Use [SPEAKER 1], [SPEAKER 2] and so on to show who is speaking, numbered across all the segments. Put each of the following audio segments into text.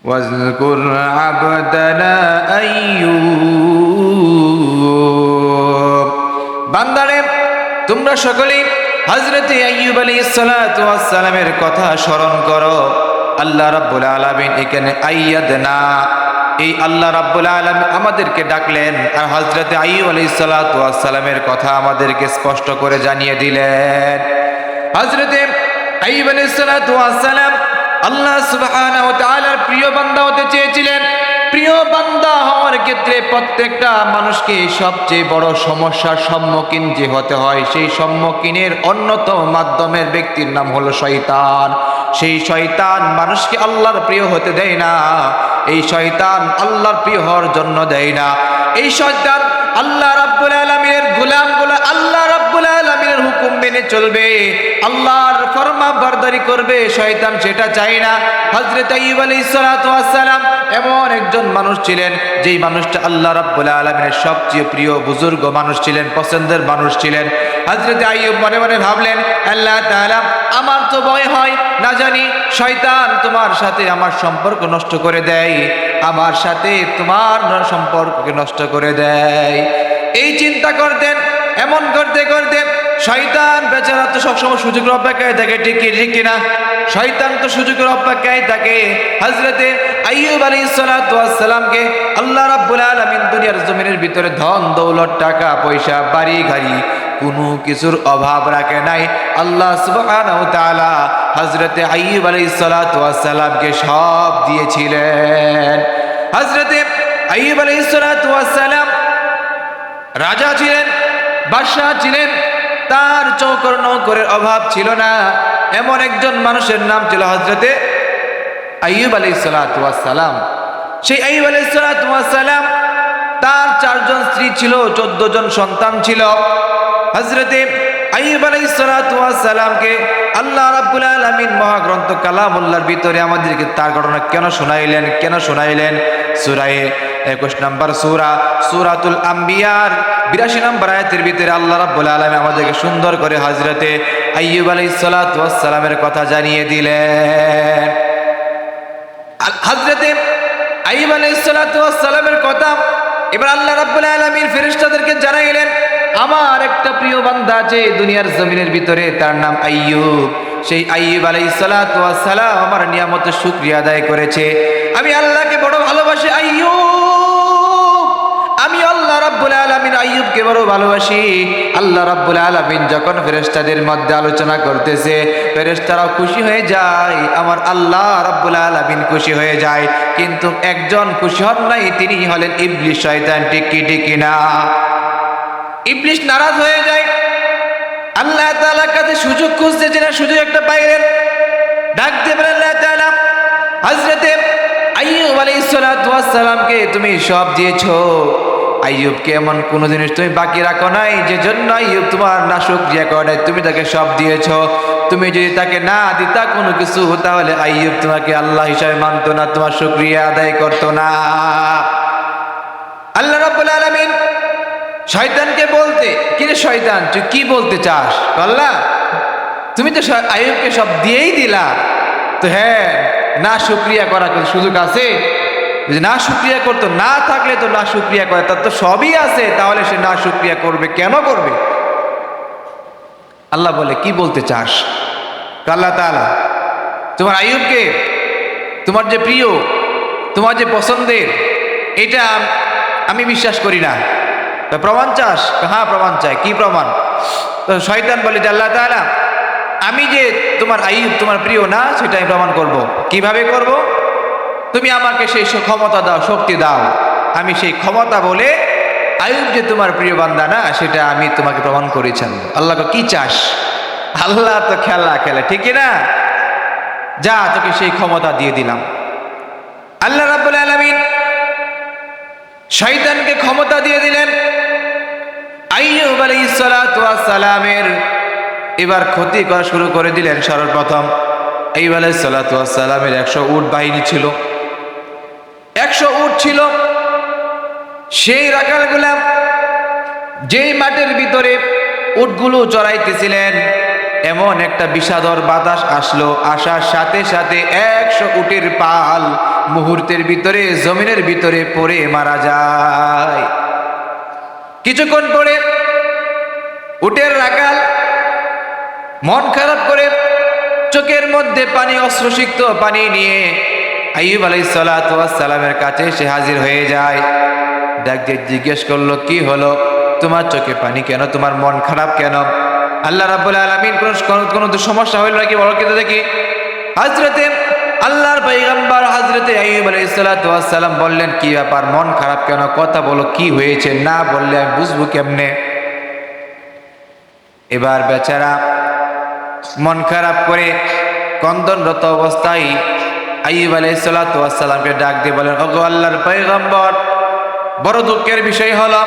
[SPEAKER 1] واذكر عبدنا আইয়ুব। বান্দারে, তোমরা সকলেই হযরত আইয়ুব আলাইহিস সালাতু ওয়াস সালামের কথা স্মরণ করো। আল্লাহ রাব্বুল আলামিন এখানে আইয়াদনা, এই আল্লাহ রাব্বুল আলামিন আমাদেরকে ডাকলেন আর হযরত আইয়ুব আলাইহিস সালাতু ওয়াস সালামের কথা আমাদেরকে স্পষ্ট করে জানিয়ে দিলেন। হযরত আইয়ুব আলাইহিস সালাতু ওয়াস সালাম আল্লাহ সুবহানাহু ওয়া তাআলার প্রিয় বান্দা হতে চেয়েছিলেন। প্রিয় বান্দা হওয়ার ক্ষেত্রে প্রত্যেকটা মানুষকে সবচেয়ে বড় সমস্যার সম্মুখীন যে হতে হয়, সেই সম্মুখীনের অন্যতম মাধ্যমের ব্যক্তির নাম হলো শয়তান। সেই শয়তান মানুষকে আল্লাহর প্রিয় হতে দেয় না। এই শয়তান আল্লাহর প্রিয় হওয়ার জন্য দেয় না। এই শয়তান আল্লাহ রাব্বুল আলামিনের গোলামগুলো আল্লাহ রাব্বুল আলামিনের হুকুম মেনে চলবে, আল্লাহর ফরমাবরদারি করবে, শয়তান সেটা চায় না। হযরত আইয়ুব আলাইহিস সালাতু ওয়াস সালাম এমন একজন মানুষ ছিলেন, যেই মানুষটা আল্লাহ রাব্বুল আলামিনের সবচেয়ে প্রিয় বুজুর্গ মানুষ ছিলেন, পছন্দের মানুষ ছিলেন। হযরত আইয়ুব মনে মনে ভাবলেন, আল্লাহ তাআলা, আমার তো ভয় হয় না জানি শয়তান তোমার সাথে আমার সম্পর্ক নষ্ট করে দেয়, আমার সাথে তোমার সম্পর্ককে নষ্ট করে দেয়। এই চিন্তা করতেন। এমন করতে করতে শয়তান বেচারা তো সবসময় সুযোগের অপেক্ষায় থাকে, ঠিক কিনা? শয়তান তো সুযোগের অপেক্ষায় থাকে। হযরতে আইয়ুব আলাইহিস সালাতু ওয়াস সালামকে আল্লাহ রাব্বুল আলামিন দুনিয়ার জমিনের ভিতরে ধন দৌলত, টাকা পয়সা, বাড়ি গাড়ি কোনো কিছুর অভাব রাখে নাই। আল্লাহ সুবহানাহু ওয়া তাআলা হযরতে আইয়ুব আলাইহিস সালাতু ওয়াস সালামকে সব দিয়েছিলেন। হযরতে আইয়ুব আলাইহিস সালাতু ওয়াস সালাম রাজা ছিলেন, বাদশাহ ছিলেন, তার চৌকর নৌকরের অভাব ছিল না। এমন একজন মানুষের নাম ছিল হযরতে আইয়ুব আলাইহিস সালাতু ওয়াস সালাম। সেই আইয়ুব আলাইহিস সালাতু ওয়াস সালাম, তার 4 জন স্ত্রী ছিল, 14 জন সন্তান ছিল। হযরতে আইয়ুব আলাইহিস সালাতু ওয়াস সালামকে আল্লাহ রাব্বুল আলামিন মহাগ্রন্থ কালামুল্লাহর ভিতরে আমাদেরকে তার ঘটনা কেন শোনাইলেন? সূরা 21 নম্বর সূরাতুল আম্বিয়ার 82 নম্বর আয়াতের ভিতরে আল্লাহ রাব্বুল আলামিন আমাদেরকে সুন্দর করে হযরতে আইয়ুব আলাইহিস সালাতু ওয়াস সালামের কথা জানিয়ে দিলেন। হযরতে আইয়ুব আলাইহিস সালাতু ওয়াস সালামের কথা এবার আল্লাহ রাব্বুল আলামিন ফেরেশতাদেরকে জানাইলেন, আমার একটা প্রিয় বান্দা আছে দুনিয়ার জমিনের ভিতরে, তার নাম আইয়ুব। সেই আইয়ুব আলাইহিস সালাতু ওয়াস সালাম আমার নিয়ামতের শুকরিয়া আদায় করেছে। আমি আল্লাহকে বড় ভালোবাসি আমি আল্লাহ রাব্বুল আলামিন আইয়ুবকে বড় ভালোবাসি। আল্লাহ রাব্বুল আলামিন যখন ফেরেশতাদের মধ্যে আলোচনা করতেছে, ফেরেশতারাও খুশি হয়ে যায়, আমার আল্লাহ রাব্বুল আলামিন খুশি হয়ে যায়। কিন্তু একজন খুশি হন নাই, তিনি হলেন ইবলিস, শয়তান। ঠিক না? ইবলিস নারাজ হয়ে যায়। আল্লাহ তাআলার কাছে সুযোগ খুঁজতেছেন, সুযোগ একটা পাইলেন। ডাক দিয়ে বলেন, আল্লাহ তাআলা, হযরতে আইয়ুব আলাইহিস সালাতু ওয়াস সালামকে তুমি সব দিয়েছো, আইয়ুবকে এমন কোন জিনিস তুমি বাকি রাখো নাই যে জন্য আইয়ুব তোমার নাশুকরিয়া করে নাই। তুমি তাকে সব দিয়েছো। তুমি যদি তাকে না দিতা কোনো কিছু, তাহলে আইয়ুব তোমাকে আল্লাহ হিসাবে মানতো না, তোমার শুকরিয়া আদায় করতো না। আল্লাহ রাব্বুল আলামিন শয়তানকে বলতে, কিরে শয়তান, তুই কি বলতে চাস? আল্লাহ, তুমি তো আইয়ুবকে সব দিয়েই দিলা, তো হ্যাঁ, না শুকরিয়া করার কোনো সুযোগ আছে? যদি না শুকরিয়া করতো, না থাকলে তো না শুকরিয়া করে, তার তো সবই আছে, তাহলে সে না শুকরিয়া করবে কেন করবে? আল্লাহ বলে, কি বলতে চাস? আল্লাহ তাআলা, তোমার আইয়ুবকে, তোমার যে প্রিয়, তোমার যে পছন্দের, এটা আমি বিশ্বাস করি না। প্রমাণ চাস? হ্যাঁ, প্রমাণ চাই। কি প্রমাণ? তো শয়তান বলে যে, আল্লাহ তাআলা, আমি যে তোমার আইয়ুব তোমার প্রিয় না, সেটা আমি প্রমাণ করব। কিভাবে করব? তুমি আমাকে সেই ক্ষমতা দাও, শক্তি দাও, আমি সেই ক্ষমতা বলে আইয়ুব যে তোমার প্রিয় বান্দা না, সেটা আমি তোমাকে প্রমাণ করেছি। আল্লাহকে কি চাস? আল্লাহ তো খেলা খেলে, ঠিক না? যা, তোকে সেই ক্ষমতা দিয়ে দিলাম। আল্লাহ রাব্বুল আলামিন শয়তানকে ক্ষমতা দিয়ে দিলেন। আইয়ুব আলাইহিস সালাতু ওয়াস সালামের এবার ক্ষতি করা শুরু করে দিলেন। সর্বপ্রথম আইয়ুব আলাইহিস সালাতু ওয়াস সালামের 100 উট বাহিনী ছিল, 100 উট ছিল। সেই রাখালগুলা যেই মাঠের ভিতরে উটগুলো চড়াইতেছিলেন, এমন একটা বিষাদর বাতাস আসলো। আসার সাথে সাথে 100 উটের পাল মুহূর্তের ভিতরে জমিনের ভিতরে পড়ে মারা যায়। কিছুক্ষণ পরে উটের রাখাল মন খারাপ করে চোখের মধ্যে পানি, অশ্রুসিক্ত পানি নিয়ে আইয়ুব আলাইহিস সালাতু ওয়াস সালামের কাছে সে হাজির হয়ে যায়। ডাক দিয়ে জিজ্ঞেস করলো, কি হলো, তোমার চোখে পানি কেন, তোমার মন খারাপ কেন? আল্লাহ রাব্বুল আলামিন কোন সমস্যা হইল নাকি বলো কিন্তু দেখি। হযরতে আল্লাহর পয়গম্বর হযরতে আইয়ুব আলাইহিস সালাতু ওয়াস সালাম বললেন, কি ব্যাপার, মন খারাপ কেন, কথা বলো, কি হয়েছে, না বললে আমি বুঝবো কেমনে? এবার বেচারা মন খারাপ করে কন্দনরত অবস্থায় আইয়ুব আলাইহিস সালাতু ওয়াস সালামকে ডাক দিয়ে বলেন, ওগো আল্লাহর পয়গম্বর, বড় দুঃখের বিষয় হলো,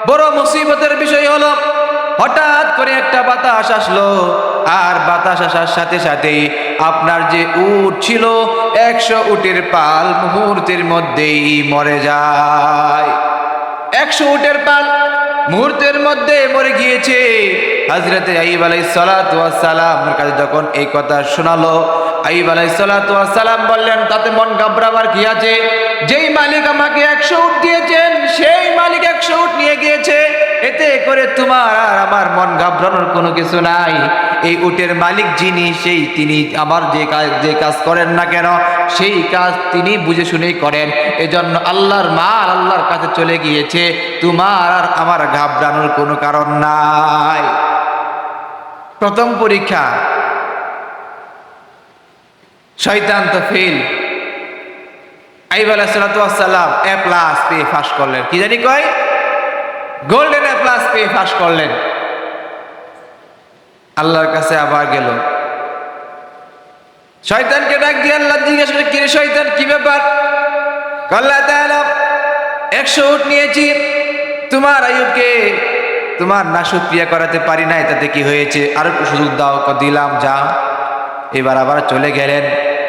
[SPEAKER 1] বড় মুসিবতের বিষয় হলো, হঠাৎ করে একটা বাতাস আসলো, আর বাতাস আসার সাথে সাথেই আপনার যে উট ছিল 100 উটের পাল মুহূর্তের মধ্যেই মরে যায়। 100 উটের পাল মুহূর্তের মধ্যে মরে গিয়েছে। হযরতে আইয়ুব আলাইহিস সালাতু ওয়াস সালামের কাছে যখন এই কথা শোনালো, আইয়ুব আলাইহিস সালাতু ওয়াস সালাম বললেন, তাতে মন ঘাবড়াবার কি আছে? যেই মালিক আমাকে 100 উট দিয়েছেন সেই মালিক 100 উট নিয়ে গিয়েছে, এতে করে তোমার আর আমার মন ঘাবড়ানোর কোনো কিছু নাই। এই উটের মালিক যিনি, সেই তিনি আমার যে কাজ করেন না কেন সেই কাজ তিনি বুঝে শুনেই করেন। এজন্য আল্লাহর মাল আল্লাহর কাছে চলে গিয়েছে, তোমার আর আমার ঘাবড়ানোর কোনো কারণ নাই। প্রথম পরীক্ষা, শয়তান তো ফেল। আইয়ুব আলাইহিস সালাতু ওয়াস সালাম A+ পেয়ে পাস করলেন। কি জানি কয়, গোল্ডেন A+ পেয়ে পাস করলেন। আল্লাহর কাছে আবার গেল, শয়তানকে ডাক দিয়ে আল্লাহ জিজ্ঞেস করে, কি রে শয়তান, কি ব্যাপার? আল্লাহ তাআলা 100 উট নিয়েছি, তোমার আইয়ুবকে তোমার নাশুকরিয়া করাতে পারি নাই, তাতে কি হয়েছে? আর একটু সুযোগ দাও। দিলাম, যা। এবার আবার চলে গেলেন।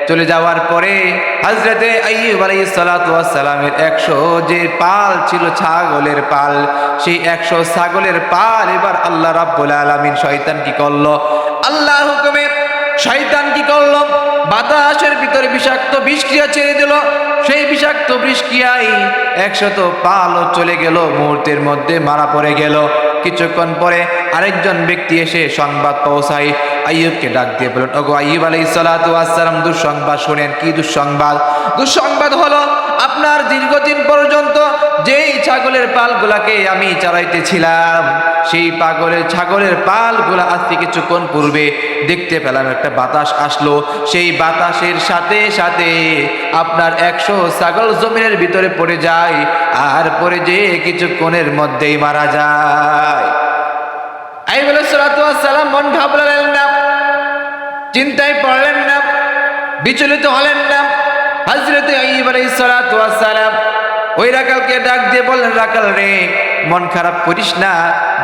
[SPEAKER 1] চলে যাওয়ার পরে হযরতে আইয়ুব আলাইহিস সালাতু ওয়াস সালামের 100 যে পাল ছিল ছাগলের পাল, সেই 100 ছাগলের পাল এবার আল্লাহ রাব্বুল আলামিন শয়তান কি করলো, আল্লাহর হুকুমে শয়তান কি করলো, বাতাসের ভিতরে বিষাক্ত বিষক্রিয়া ছেড়ে দিল। সেই বিষাক্ত বিষক্রিয়ায় 100 পালও চলে গেল, মুহূর্তের মধ্যে মারা পড়ে গেল। কিছুক্ষণ পরে আরেকজন ব্যক্তি এসে সংবাদ পৌঁছায়, আইয়ুবকে ডাক দিয়ে বলেন, ওগো আইয়ুব আলাইহিস সালাতু ওয়াস সালাম, দুঃসংবাদ শুনেন। কি দুঃসংবাদ? দুঃসংবাদ হলো, আপনার দীর্ঘদিন পর্যন্ত যেই ছাগলের পালগুলাকে আমি চড়াইতেছিলাম, সেই ছাগলের পালগুলা আজকে কিছুক্ষণ পূর্বে দেখতে পেলাম একটা বাতাস আসলো, সেই বাতাসের সাথে সাথে আপনার 100 ছাগল জমিনের ভিতরে পড়ে যায়, আর পড়ে যে কিছুক্ষণের মধ্যেই মারা যায়। আইয়ুব আলাইহিস সালাতু ওয়াস সালাম মন ঘাবড়ালেন না, চিন্তায় পড়লেন না, বিচলিত হলেন না। হযরতে আইয়ুব আলাইহিস সালাতু ওয়াস সালাম ওই রাখালকে ডাক দিয়ে বললেন, রাখাল রে, মন খারাপ করিস না,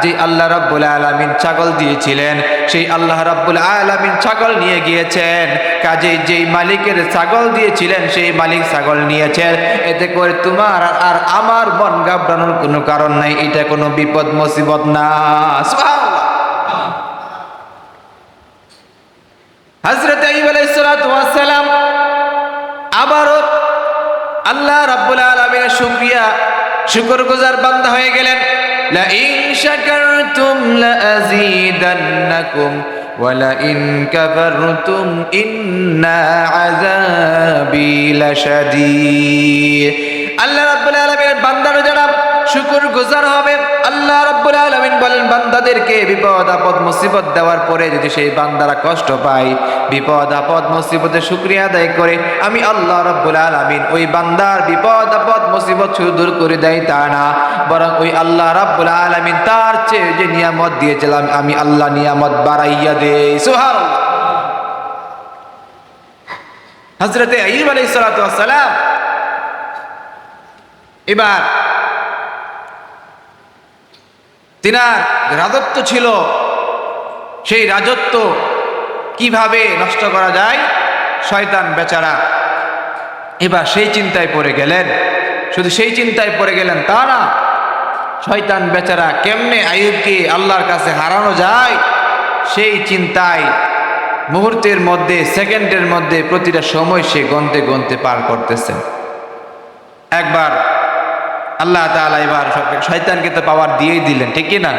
[SPEAKER 1] যে আল্লাহ রাব্বুল আলামিন ছাগল দিয়েছিলেন সেই আল্লাহ রাব্বুল আলামিন ছাগল নিয়ে গিয়েছেন। কাজেই যেই মালিকের ছাগল দিয়েছিলেন সেই মালিক ছাগল নিয়েছেন, এতে করে তোমার আর আমার মন ঘাবড়ানোর কোনো কারণ নাই, এটা কোনো বিপদ মুসিবত না। সুবহানাল্লাহ। হযরত আইয়ুব আলাইহিস সালাতু ওয়াস সালাম আবারও আল্লাহ রাব্বুল আলামিনের শুকরগুজার বান্দা হয়ে গেলেন। লা ইন শাকারতুম লা আযীদান্নাকুম ওয়া লা ইন কাফারতুম ইন্না আযাবি লাশাদীদ। আল্লাহ রাব্বুল আলামিনের বান্দারা যারা শুকরগুজার হবে, আল্লাহ রাব্বুল আলামিন বলেন, বান্দাদেরকে বিপদ আপদ মুসিবত দেওয়ার পরে যদি সেই বান্দারা কষ্ট পায়, বিপদ আপদ মুসিবতের শুকরিয়া আদায় করে, আমি আল্লাহ রাব্বুল আলামিন ওই বান্দার বিপদ আপদ মুসিবত শুধু দূর করে দেয় তা না, বরং ওই আল্লাহ রাব্বুল আলামিন তার চেয়ে যে নিয়ামত দিয়েছিলাম আমি আল্লাহ নিয়ামত বাড়াইয়া দেই। সুবহানাল্লাহ। হযরতে আইয়ুব আলাইহিস সালাতু ওয়াস সালাম এবার তিনার রাজত্ব ছিল, সেই রাজত্ব কিভাবে নষ্ট করা যায়, শয়তান বেচারা এবার সেই চিন্তায় পড়ে গেলেন। শুধু সেই চিন্তায় পড়ে গেলেন তা না, শয়তান বেচারা কেমনে আইয়ুবকে আল্লাহর কাছে হারানো যায় সেই চিন্তায় মুহূর্তের মধ্যে, সেকেন্ডের মধ্যে প্রতিটা সময় সে গন্তে গন্তে পার করতেছেন। একবার আল্লাহ তাআলা এবার শয়তানকে তো পাওয়ার দিয়েই দিলেন, ঠিক কি না?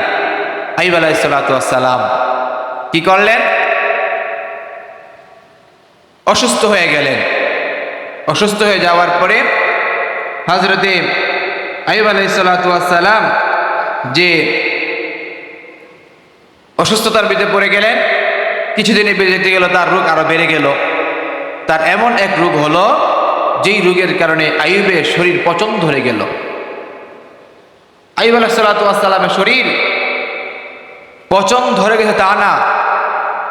[SPEAKER 1] আইয়ুব আলাইহিস সালাতু ওয়াস সালাম কি করলেন? অসুস্থ হয়ে গেলেন। অসুস্থ হয়ে যাওয়ার পরে হযরতে আইয়ুব আলাইহিস সালাতু ওয়াস সালাম যে অসুস্থতার ভিতরে পড়ে গেলেন, কিছুদিনে বেড়ে যেতে গেল, তার রোগ আরো বেড়ে গেল। তার এমন এক রোগ হলো যেই রোগের কারণে আইয়ুবের শরীর পচন ধরে গেল। আইয়ুব আলাইহিস সালাতু ওয়াস সালামের শরীর পচন ধরে গেছে তা না,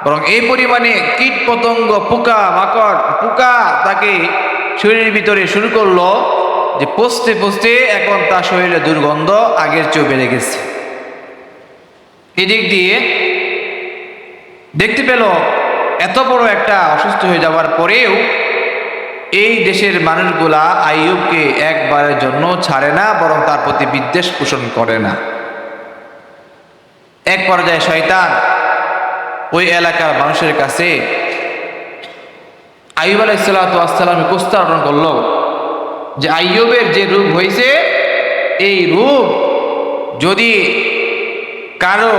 [SPEAKER 1] বরং এই পরিমাণে কীট পতঙ্গ, পোকা মাকড়, পোকা তাকে শরীরের ভিতরে শুরু করলো যে পচতে পচতে এখন তার শরীরে দুর্গন্ধ আগের চেয়েও বেড়ে গেছে। এদিক দিয়ে দেখতে পেল এত বড় একটা অসুস্থ হয়ে যাওয়ার পরেও এই দেশের মানুষগুলা আইয়ুবকে একবারের জন্য ছাড়ে না, বরং তার প্রতি বিদ্বেষ পোষণ করে না। এক পর্যায়ে শয়তান ওই এলাকার মানুষের কাছে আইয়ুব আলাইহিস সালাতু ওয়াস সালামের প্রস্তাবনা করলো যে আইয়ুবের যে রোগ হয়েছে, এই রোগ যদি কারো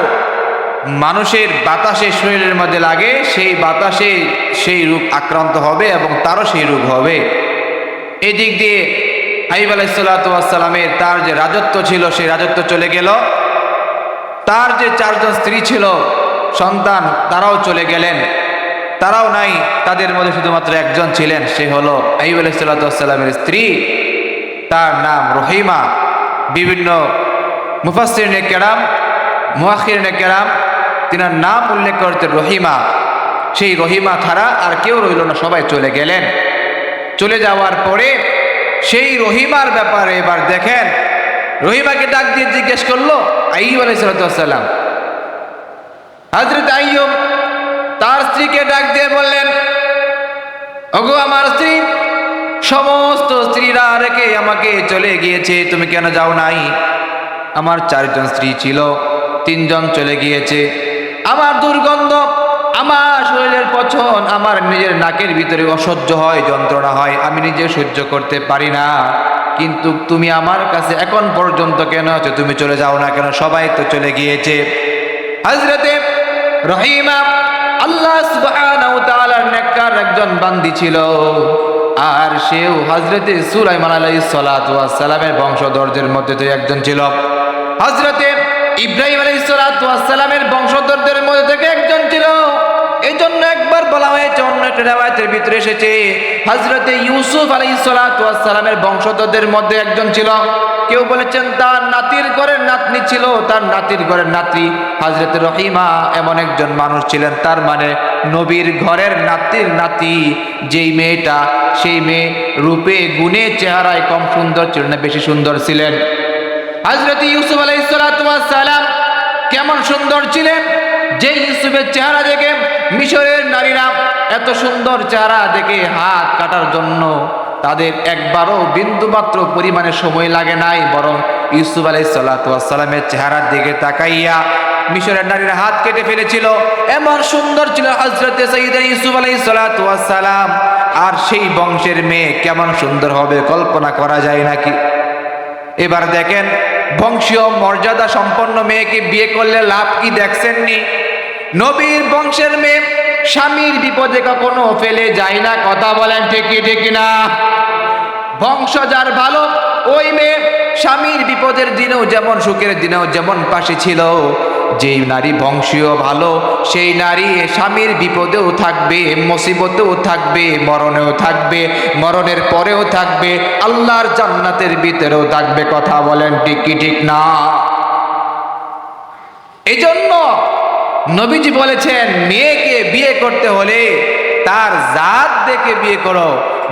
[SPEAKER 1] মানুষের বাতাসে শরীরের মধ্যে লাগে, সেই বাতাসে সেই রোগ আক্রান্ত হবে এবং তারও সেই রোগ হবে। এই দিক দিয়ে আইয়ুব আলাইহিস সালাতু ওয়াস সালামের তার যে রাজত্ব ছিল, সেই রাজত্ব চলে গেল। তার যে 4 জন স্ত্রী ছিল, সন্তান, তারাও চলে গেলেন, তারাও নাই। তাদের মধ্যে শুধুমাত্র একজন ছিলেন, সে হলো আইয়ুব আলাইহিস সালাতু ওয়াস সালামের স্ত্রী, তার নাম রহিমা। বিভিন্ন মুফাসসিরিনে কেরাম, মুআখিরিনে কেরাম তিনার নাম উল্লেখ করতে রহিমা। সেই রহিমা ছাড়া আর কেউ রইল না, সবাই চলে গেলেন। চলে যাওয়ার পরে সেই রহিমার ব্যাপারে এবার দেখেন, রহিমাকে ডাক দিয়ে জিজ্ঞেস করলো আইয়ুব আলাইহিস সালাতু ওয়াস সালাম। হযরত আইয়ুব তার স্ত্রীকে ডাক দিয়ে বললেন, ওগো আমার স্ত্রী, সমস্ত স্ত্রীরা রেখে আমাকে চলে গিয়েছে, তুমি কেন যাও নাই? আমার 4 জন স্ত্রী ছিল, 3 জন চলে গিয়েছে। আমার দুর্গন্ধ, আমার শরীরের পচন, আমার নিজের নাকের ভিতরে অসহ্য হয়, যন্ত্রণা হয়, আমি নিজে সহ্য করতে পারি না। কিন্তু তুমি আমার কাছে এখন পর্যন্ত কেন আছো? তুমি চলে যাও না কেন? সবাই তো চলে গিয়েছে। হযরতে রহিমা আল্লাহ সুবহানাহু ওয়া তাআলার নেককার একজন বান্দি ছিল, আর সেও হযরতে সুলাইমান আলাইহিস সালাতু ওয়াস সালামের বংশধরদের মধ্যে তো একজন ছিল। হযরতে ইব্রাহিম আলাইহিস সালাতু ওয়াস সালামের বংশধরদের মধ্যে থেকে একজন ছিল। এই জন্য একবার বলা হয়েছে, অন্য একটা রিওয়ায়াতের ভিতরে এসেছে, হযরতে ইউসুফ আলাইহিস সালাতু ওয়াস সালামের বংশধরদের মধ্যে একজন ছিল। কেউ বলেছেন তার নাতির ঘরের নাতনি ছিল, তার নাতির ঘরের নাতি হযরতে রহিমা এমন একজন মানুষ ছিলেন। তার মানে নবীর ঘরের নাতির নাতি যেই মেয়েটা, সেই মেয়ে রূপে গুণে চেহারায় কম সুন্দর ছিল না, বেশি সুন্দর ছিলেন। হযরতে ইউসুফ আলাইহিস সালাতু ওয়াস সালাম কেমন সুন্দর ছিলেন, যে ইউসুফের চেহারা দেখে মিশরের নারীরা এত সুন্দর চেহারা দেখে হাত কাটার জন্য তাদের একবারও বিন্দুমাত্র পরিমাণে সময় লাগে নাই, বরং ইউসুফ আলাইহিস সালাতু ওয়াস সালামের চেহারার দিকে তাকাইয়া মিশরের নারীরা হাত কেটে ফেলেছিল। এমন সুন্দর ছিল হযরতে সাইয়্যিদনা ইউসুফ আলাইহিস সালাতু ওয়াস সালাম। আর সেই বংশের মেয়ে কেমন সুন্দর হবে কল্পনা করা যায় নাকি? এবার দেখেন, বংশীয় মর্যাদা সম্পন্ন মেয়েকে বিয়ে করলে লাভ কি দেখছেননি? নবীর বংশের মেয়ে স্বামীর বিপদে কখনো ফেলে যায় না, কথা বলেন ঠিক কি ঠিক না? বংশ যার ভালো, ওই মেয়ে স্বামীর বিপদের দিনেও যেমন, সুখের দিনেও যেমন পাশে ছিল। যেই নারী বংশীয় ভালো, সেই নারী স্বামীর বিপদেও থাকবে, মুসিবতেও থাকবে, মরণেও থাকবে, মরণের পরেও থাকবে, আল্লাহর জান্নাতের ভিতরেও থাকবে, কথা বলেন ঠিক কি ঠিক না? এই জন্য নবীজি বলেছেন, মেয়েকে বিয়ে করতে হলে তার জাত দেখে বিয়ে করো।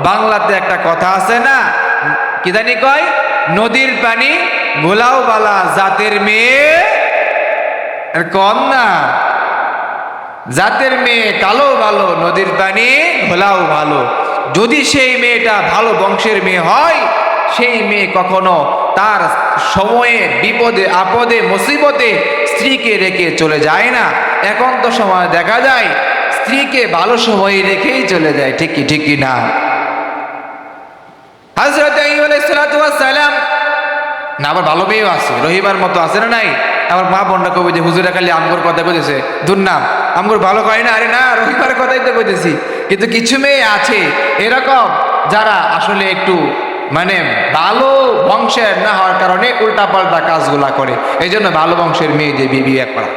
[SPEAKER 1] বাংলাতে একটা কথা আছে না, কি জানি কয়, নদীর পানি ঘোলাও বালা, জাতের মেয়ে কম না। জাতের মেয়ে কালো ভালো, নদীর পানি ঘোলাও ভালো। যদি সেই মেয়েটা ভালো বংশের মেয়ে হয়, সেই মেয়ে কখনো তার সময়ে বিপদে আপদে মুসিবতে স্ত্রীকে রেখে চলে যায় না। এখন তো সময় দেখা যায় স্ত্রীকে ভালো সময় রেখেই চলে যায়, ঠিক কি না? হযরত আইয়ুব আলাইহিস সালাতু ওয়াস সালাম না, আবার ভালো মেয়েও আছে, রহিমার মতো আছে না নাই? আবার মা বোনরা কবে যে হুজুরা খালি আমগোর কথা কইতেছে, দুর্নাম আমগোর ভালো কয় না। আরে না, রহিমার কথাই তো কইতেছি। কিন্তু কিছু মেয়ে আছে এরকম যারা আসলে একটু মানে ভালো বংশের না হওয়ার কারণে উল্টাপাল্টা কাজগুলা করে। এই জন্য ভালো বংশের মেয়ে দিয়ে বিয়ে করা।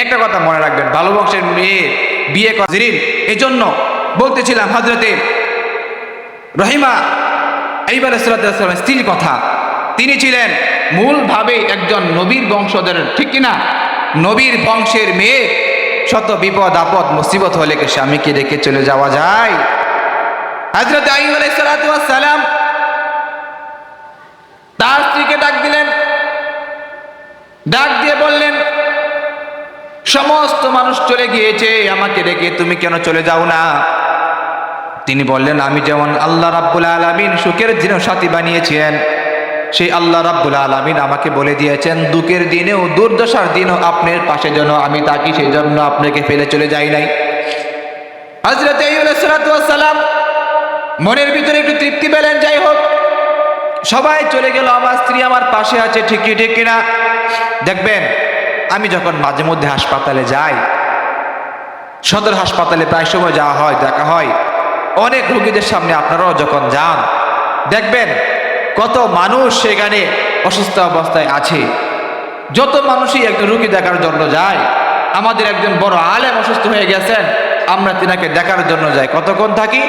[SPEAKER 1] একটা কথা মনে রাখবেন, ভালো বংশের মেয়ে বিয়ে করা এই জন্য বলতেছিলাম হযরতে রহিমা আইয়ুব আলাইহিস সালামের স্ত্রীর কথা। তিনি ছিলেন মূলভাবে একজন নবীর বংশধর, ঠিক কিনা? নবীর বংশের মেয়ে, শত বিপদ আপদ মুসিবত হলে কি স্বামীকে রেখে চলে যাওয়া যায়? হযরত আইয়ুব আলাইহিস সালাম তার স্ত্রীকে ডাক দিলেন, ডাক দিয়ে বললেন, সমস্ত মানুষ চলে গিয়েছে, আমাকে রেখে তুমি কেন চলে যাও না? তিনি বললেন, আমি যেমন আল্লাহ রাব্বুল আলামিন সুখের দিনও সাথী বানিয়েছেন, সেই আল্লাহ রাব্বুল আলামিন আমাকে বলে দিয়েছেন দুঃখের দিনেও দুর্দশার দিনও আপনার পাশে যেন আমি থাকি, সেই জন্য আপনাকে ফেলে চলে যাই নাই। হযরত আইয়ুব আলাইহিস সালাম মনের ভিতরে একটু তৃপ্তি পেলেন, যাই হোক সবাই চলে গেল, আমার স্ত্রী আমার পাশে আছে, ঠিক কিনা? দেখবেন আমি যখন মাঝে মধ্যে হাসপাতালে যাই, সদর হাসপাতালে প্রায় সময় যাওয়া হয়, দেখা হয় অনেক রোগীদের সামনে, আপনারাও যখন যান দেখবেন কত মানুষ সেখানে অসুস্থ অবস্থায় আছে। যত মানুষই একজন রোগী দেখার জন্য যায়, আমাদের একজন বড় আলেম অসুস্থ হয়ে গেছেন, আমরা তিনাকে দেখার জন্য যাই, কতক্ষণ থাকি?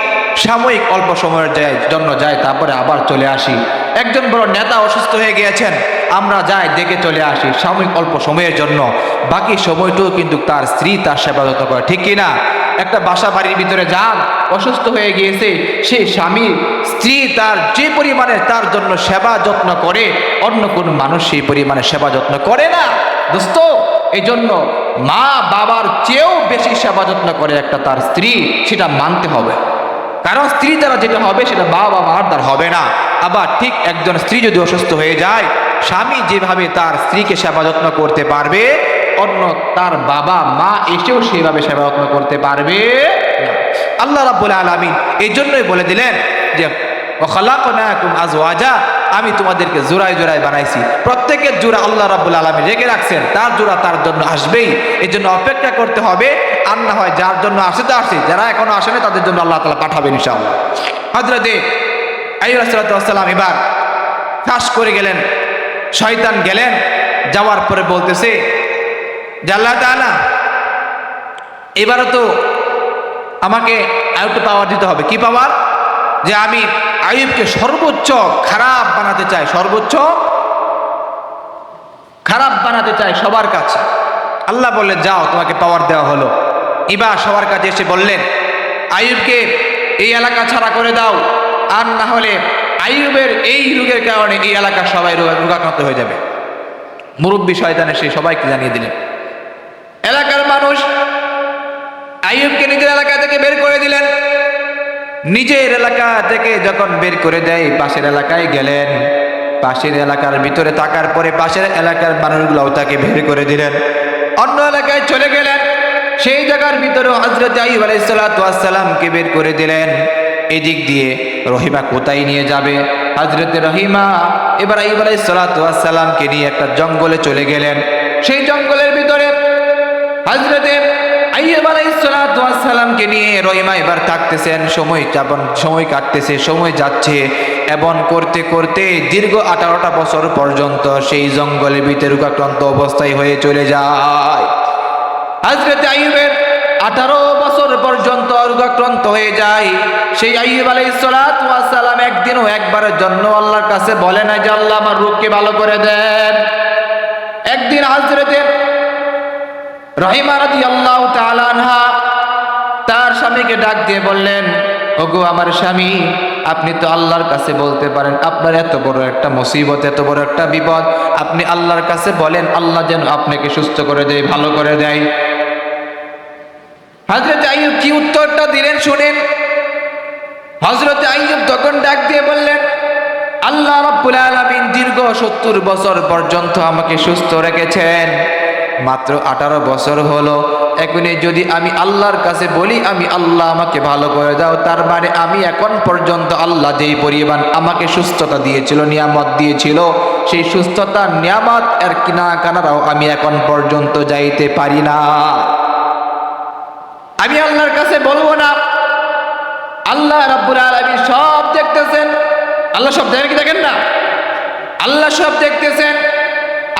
[SPEAKER 1] সাময়িক অল্প সময়ের জন্য যাই, তারপরে আবার চলে আসি। একজন বড় নেতা অসুস্থ হয়ে গিয়েছেন, আমরা যাই দেখে চলে আসি সাময়িক অল্প সময়ের জন্য, বাকি সময়টুকু কিন্তু তার স্ত্রী তার সেবা যত্ন করে, ঠিক কিনা? একটা বাসা বাড়ির ভিতরে যান, অসুস্থ হয়ে গিয়েছে, সেই স্বামী স্ত্রী তার যে পরিমাণে তার জন্য সেবা যত্ন করে, অন্য কোন মানুষ সেই পরিমাণে সেবা যত্ন করে না দোস্ত। এই জন্য মা বাবার চেয়েও বেশি সেবা যত্ন করে একটা তার স্ত্রী, সেটা মানতে হবে। কারণ স্ত্রী দ্বারা যেটা হবে সেটা বাবা মার দ্বারা হবে না। আবার ঠিক একজন স্ত্রী যদি অসুস্থ হয়ে যায়, স্বামী যেভাবে তার স্ত্রীকে সেবা যত্ন করতে পারবে, অন্য তার বাবা মা এসেও সেভাবে সেবা যত্ন করতে পারবে না। আল্লাহ রাব্বুল আলামিন এই জন্যই বলে দিলেন যে ওয়াখালাকনাকুম আজওয়াজা, আমি তোমাদেরকে জোড়ায় জোড়ায় বানাইছি। প্রত্যেকের জোড়া আল্লাহ রাব্বুল আলামিন রেখে রাখছেন, তার জোড়া তার জন্য আসবেই। এই জন্য অপেক্ষা করতে হবে, আর না হয় যার জন্য আসে তো আসে, যারা এখনো আসে না তাদের জন্য আল্লাহ তাআলা পাঠাবেন ইনশাআল্লাহ। হযরতে আইয়ুব আলাইহিস সালাম এবার ঠাস করে গেলেন, শয়তান গেলেন, যাওয়ার পরে বলতেছে যে আল্লাহ তাআলা এবারও তো আমাকে আরেকটু পাওয়ার দিতে হবে। কি পাওয়ার? যে আমি আইয়ুবকে সর্বোচ্চ খারাপ বানাতে চাই, সর্বোচ্চ খারাপ বানাতে চাই সবার কাছে। আল্লাহ বললেন যাও, তোমাকে পাওয়ার দেওয়া হলো। এবার সবার কাছে এসে বললেন আইয়ুবকে এই এলাকা ছাড়া করে দাও, আর না হলে আইয়ুবের এই রোগের কারণে এই এলাকার সবাই রোগাক্রান্ত হয়ে যাবে। মুরব্বী শয়তান এসে সবাইকে জানিয়ে দিলেন। এলাকার মানুষ আইয়ুবকে নিজের এলাকা থেকে বের করে দিলেন। নিজের এলাকা থেকে যখন বের করে দেয়, পাশের এলাকায় গেলেন, পাশের এলাকার ভিতরে থাকার পরে পাশের এলাকার মানুষগুলোও তাকে বের করে দিলেন, অন্য এলাকায় চলে গেলেন, সেই জায়গার ভিতরেও হযরত আইয়ুব আলাইহিস সালামকে বের করে দিলেন। এদিক দিয়ে রহিমা কোথায় নিয়ে যাবে? হযরত রহিমা এবার আইয়ুব আলাইহিস সালামকে নিয়ে একটা জঙ্গলে চলে গেলেন। সেই জঙ্গলের ভিতরে হযরত আইয়ুব আলাইহিস সালামকে নিয়ে রহিমা এবার থাকতেছেন, সময় কাটতেছে, সময় যাচ্ছে, এবং করতে করতে দীর্ঘ 18টা বছর পর্যন্ত সেই জঙ্গলের ভিতরে রোগাক্রান্ত অবস্থায় হয়ে চলে যায়। হযরত আইয়ুবের 18 বছর পর্যন্ত রোগাক্রান্ত হয়ে যায়। সেই আইয়ুব আলাইহিস সালাম একদিনও একবারের জন্য আল্লাহর কাছে বলে না যে আল্লাহ আমার রোগকে ভালো করে দেন। একদিন হযরত রহিমা রাদিয়াল্লাহু তাআলা আনহা তার স্বামীকে ডাক দিয়ে বললেন, ওগো আমার স্বামী, আপনি তো আল্লাহর কাছে বলতে পারেন, আপনার এত বড় একটা মুসিবত, এত বড় একটা বিপদ, আপনি আল্লাহর কাছে বলেন, আল্লাহ যেন আপনাকে সুস্থ করে দেয়, ভালো করে দেয়। হযরত আইয়ুব কি উত্তরটা দিলেন শুনেন। হযরত আইয়ুব তখন ডাক দিয়ে বললেন, আল্লাহ রাব্বুল আলামিন দীর্ঘ 70 বছর পর্যন্ত আমাকে সুস্থ রেখেছেন, মাত্র 18 বছর হলো। এখনই যদি আমি আল্লাহর কাছে বলি আমি আল্লাহ আমাকে ভালো করে দাও, তার মানে আমি এখন পর্যন্ত আল্লাহ যেই পরিমাণ আমাকে সুস্থতা দিয়েছিল, নিয়ামত দিয়েছিল, সেই সুস্থতার নিয়ামত এর কিনা কানারাও আমি এখন পর্যন্ত যাইতে পারি না। আমি আল্লাহর কাছে বলবো না? আল্লাহ রাব্বুল আলামিন সব দেখতেছেন। আল্লাহ সব দেখেন কি দেখেন না? আল্লাহ সব দেখতেছেন।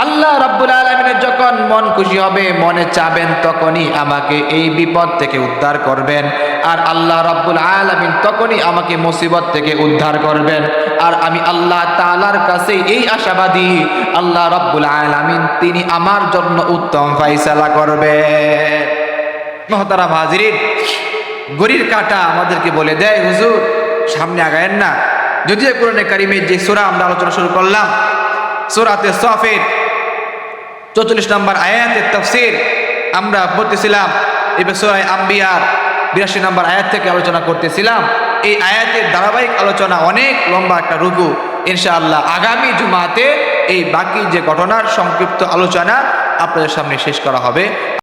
[SPEAKER 1] আল্লাহ রাব্বুল আলামিনের যখন মন খুশি হবে, মনে চাবেন, তখনই আমাকে এই বিপদ থেকে উদ্ধার করবেন। আর আল্লাহ রাব্বুল আলামিন তখনই আমাকে মুসিবত থেকে উদ্ধার করবেন। আর আমি আল্লাহ তাআলার কাছে এই আশাবাদী, আল্লাহ রাব্বুল আলামিন তিনি আমার জন্য উত্তম ফয়সালা করবেন। মুহতারাম হাজিরিন, ঘড়ির কাঁটা আমাদেরকে বলে দেয় হুজুর সামনে আগায়েন না। যদিও কোরআনে কারিমের যে সূরা আমরা আলোচনা শুরু করলাম, সূরাতে সাফের 44 নম্বর আয়াতের তাফসীর আমরা পড়তেছিলাম। এবার সূরা আম্বিয়ার 82 নম্বর আয়াত থেকে আলোচনা করতেছিলাম। এই আয়াতের ধারাবাহিক আলোচনা অনেক লম্বা একটা রুকু। ইনশাআল্লাহ আগামী জুমাতে এই বাকি যে ঘটনার সংক্ষিপ্ত আলোচনা আপনাদের সামনে শেষ করা হবে।